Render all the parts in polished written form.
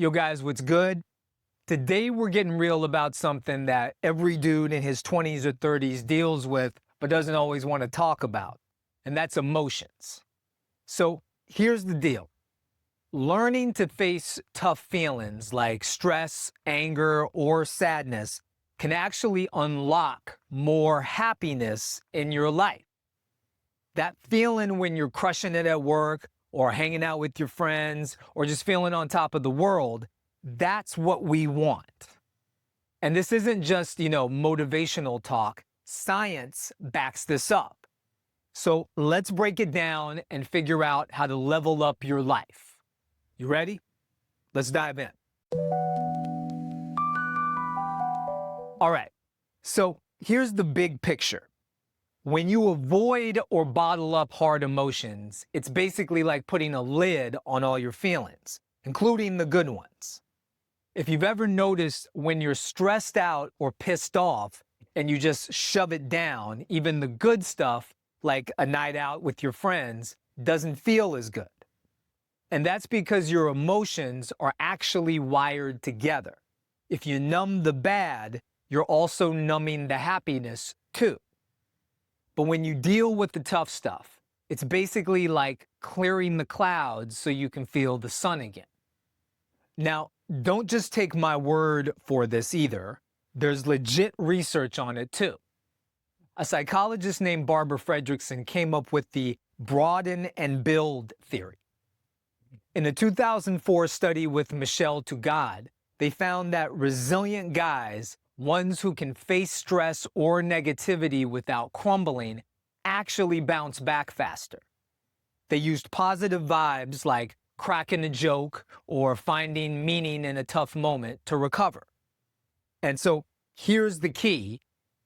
Yo guys, what's good? Today we're getting real about something that every dude in his 20s or 30s deals with but doesn't always want to talk about, and that's emotions. So here's the deal. Learning to face tough feelings like stress, anger, or sadness can actually unlock more happiness in your life. That feeling when you're crushing it at work or hanging out with your friends or just feeling on top of the world, that's what we want. And this isn't just, motivational talk. Science backs this up. So let's break it down and figure out how to level up your life. You ready? Let's dive in. All right. So here's the big picture. When you avoid or bottle up hard emotions, it's basically like putting a lid on all your feelings, including the good ones. If you've ever noticed when you're stressed out or pissed off and you just shove it down, even the good stuff, like a night out with your friends, doesn't feel as good. And that's because your emotions are actually wired together. If you numb the bad, you're also numbing the happiness too. But when you deal with the tough stuff, it's basically like clearing the clouds so you can feel the sun again. Now, don't just take my word for this either. There's legit research on it too. A psychologist named Barbara Fredrickson came up with the broaden and build theory. In a 2004 study with Michelle Tugad, they found that resilient guys, ones who can face stress or negativity without crumbling, actually bounce back faster. They used positive vibes like cracking a joke or finding meaning in a tough moment to recover. And so here's the key.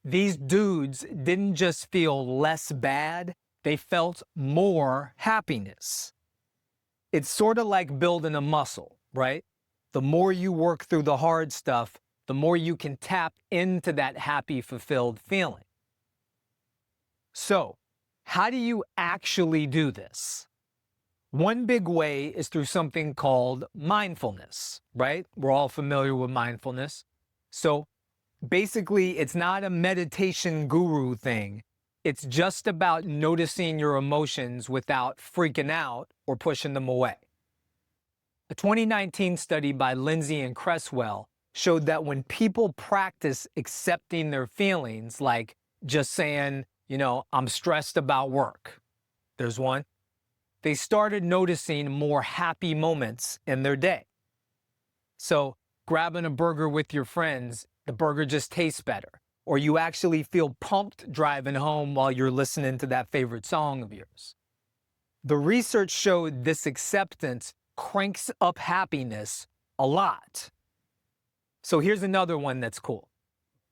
These dudes didn't just feel less bad, they felt more happiness. It's sort of like building a muscle, right? The more you work through the hard stuff, the more you can tap into that happy, fulfilled feeling. So, how do you actually do this? One big way is through something called mindfulness, right? We're all familiar with mindfulness. So, basically, it's not a meditation guru thing. It's just about noticing your emotions without freaking out or pushing them away. A 2019 study by Lindsay and Cresswell showed that when people practice accepting their feelings, like just saying, I'm stressed about work, there's one, they started noticing more happy moments in their day. So grabbing a burger with your friends, the burger just tastes better, or you actually feel pumped driving home while you're listening to that favorite song of yours. The research showed this acceptance cranks up happiness a lot. So here's another one that's cool.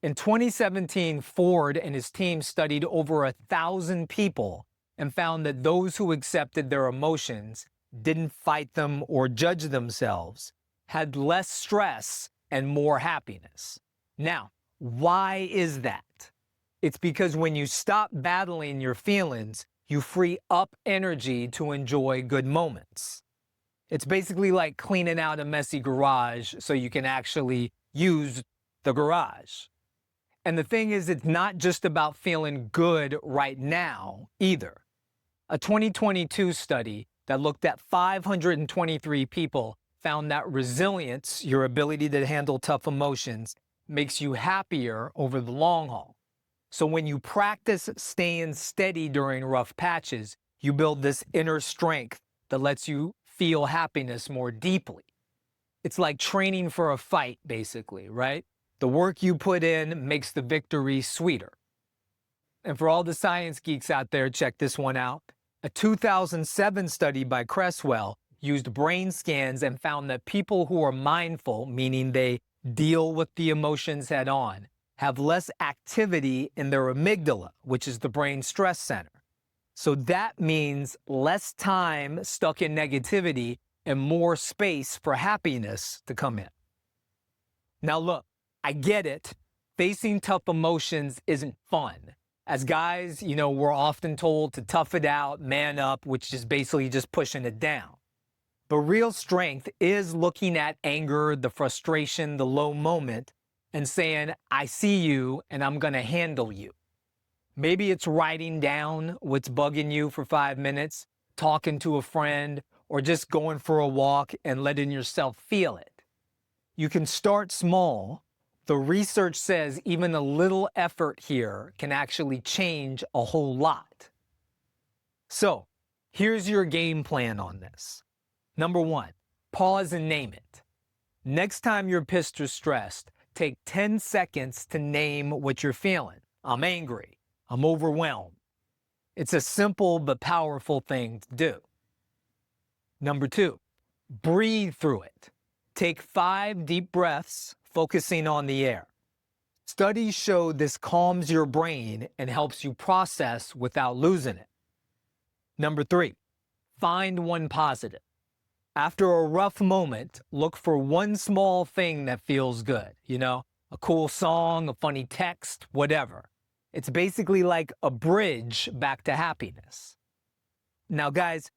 In 2017, Ford and his team studied over 1,000 people and found that those who accepted their emotions, didn't fight them or judge themselves, had less stress and more happiness. Now, why is that? It's because when you stop battling your feelings, you free up energy to enjoy good moments. It's basically like cleaning out a messy garage so you can actually use the garage. And the thing is, it's not just about feeling good right now either. A 2022 study that looked at 523 people found that resilience, your ability to handle tough emotions, makes you happier over the long haul. So when you practice staying steady during rough patches, you build this inner strength that lets you feel happiness more deeply. It's like training for a fight, basically, right? The work you put in makes the victory sweeter. And for all the science geeks out there, check this one out. A 2007 study by Cresswell used brain scans and found that people who are mindful, meaning they deal with the emotions head on, have less activity in their amygdala, which is the brain stress center. So that means less time stuck in negativity and more space for happiness to come in. Now look, I get it. Facing tough emotions isn't fun. As guys, we're often told to tough it out, man up, which is basically just pushing it down. But real strength is looking at anger, the frustration, the low moment, and saying, I see you and I'm going to handle you. Maybe it's writing down what's bugging you for 5 minutes, talking to a friend, or just going for a walk and letting yourself feel it. You can start small. The research says even a little effort here can actually change a whole lot. So, here's your game plan on this. Number 1, pause and name it. Next time you're pissed or stressed, take 10 seconds to name what you're feeling. I'm angry. I'm overwhelmed. It's a simple but powerful thing to do. Number 2, breathe through it. Take 5 deep breaths, focusing on the air. Studies show this calms your brain and helps you process without losing it. Number 3, find one positive. After a rough moment, look for one small thing that feels good. A cool song, a funny text, whatever. It's basically like a bridge back to happiness. Now, guys,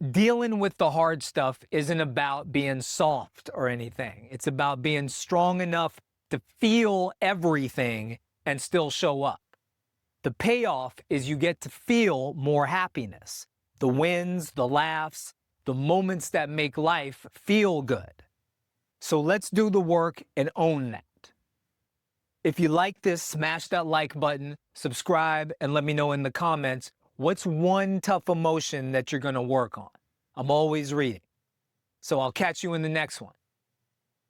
dealing with the hard stuff isn't about being soft or anything. It's about being strong enough to feel everything and still show up. The payoff is you get to feel more happiness. The wins, the laughs, the moments that make life feel good. So let's do the work and own that. If you like this, smash that like button, subscribe, and let me know in the comments what's one tough emotion that you're going to work on. I'm always reading. So I'll catch you in the next one.